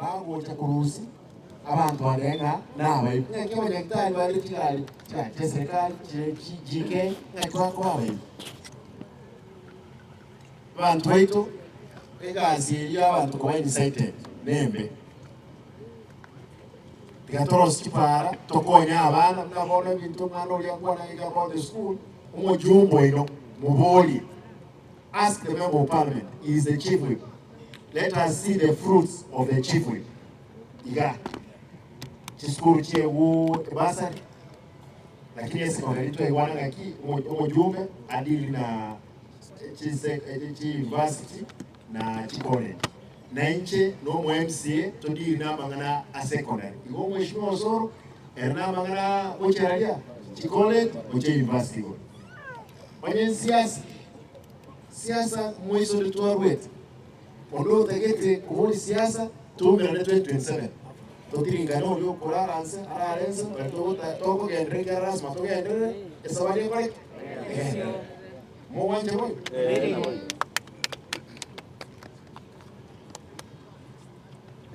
bago chakurusi abantu barenga nawe ngeke daktari bali tikali cha serikali jike ngakwa kwawe abantu baito egazi ya abantu kwa insighted nembe tikatoros kipara tokonya abana ngabona bintu ngano yakwana about the school umujumbo ino muboli. Ask the member of parliament, he is the chief whip. Let us see the fruits of the chief whip. Iga chiskuru chie wu basari lakini yesi kongalito iwana ngaki umujumbe adili na chi university na chi college na inche no mu MCA todili na mangana a secondary igo mheshimiwa Osoro erna mangana ucheralia chi college uche university wanye siasa mwezo lituwa rwete ondo tegete kubuli siasa tumira na 2027 totiri ngano lyo kurara anse ararense toko gendrega rasma toko gendrega esabali kwa mo wanje boy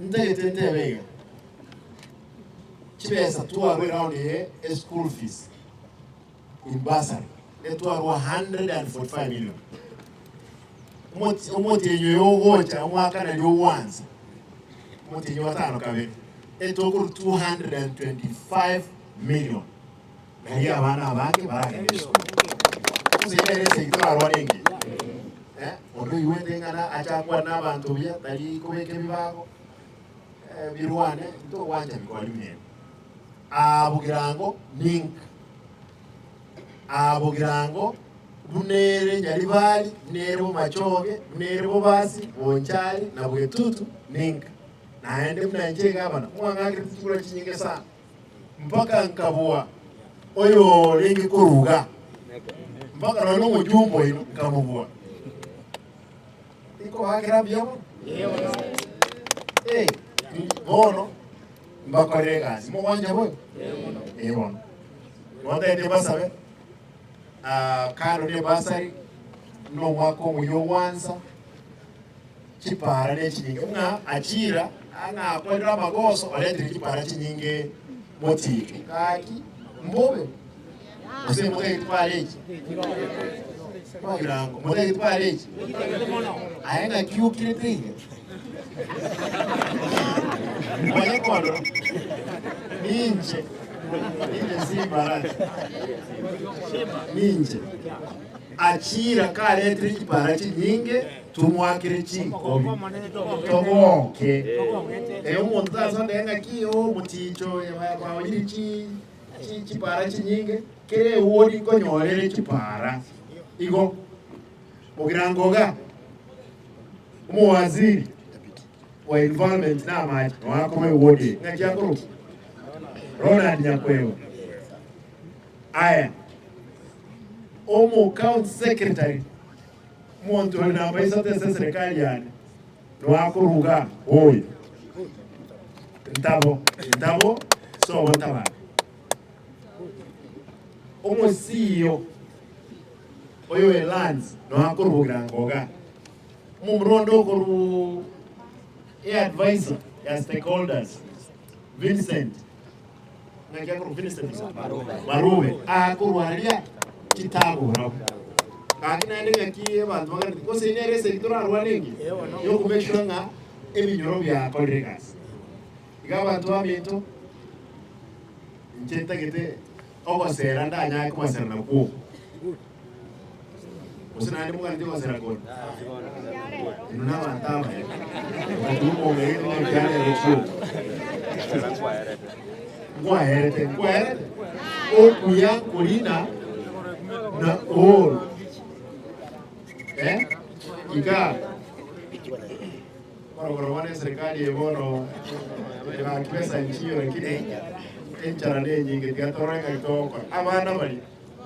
ndete vega chibesa tuwa around here school fees in Basari etwa 145 million moti yenyo yogocha mwaka na lyo wanza moti yenyo watano kabiri etoko 225 million ngali abana abange baraganisho kuzibere sekitwa rwanenge ondo iwende ngana achakwa nabantu bya tali kubeke bibago birwane ndo wanja bikwali mwe Mugirango link Mugirango bunere nyalibali bunere bo machoge bunere bo basi bonchali na bwetutu link naende mnanjega abana mwangangire tukura kinyinge sana mpaka nkabua oyo lingi kuruga mpaka no mujumbo ino nkamubua iko hakira byo bono mbakorega mo wanja boy bono wanda ende basabe karo ne basari no mwako muyo wanza chipara ne chinyinge nga achira anga kwenda magoso alete chipara chinyinge moti kaki mbobe ose mwe twaleji Mugirango mwe twaleji ayenga kiu kiretinga mwenye kodo ninje simbarati ninje achira kaletri chipara chinyinge tumwakire chiko tomoke umuntu tazondenga kiyo muticho yawiri chipara chinyinge kere wodi konyorere chipara igo Mugirango ga umuwaziri wa environment na maji wakome wodi ngajakuru Ronald Nyakwewa aya county secretary muntu na maisa tesa serikali yani wakuruga oyo ntabo so wantaba CEO oyo lands wakuruga ngoga mumrondo kuru advisor ya stakeholders Vincent ngajakuru Vincent Marube akurualia kitabu hapo akina ndenge kiye bantu bagandi ko senere sector arwanenge yo ku make sure nga ebinyoro bya Kodregas igabantu babintu ncheta gete obosera ndanya ko basera nako usina ndi mugandi basera ko nuna bantaba batuko ngene ngane recho kwaerete okuya kulina na all ika kwa serikali ebono ina kipesa nchio lakini enchara nyingi gatoreka itoko abana bali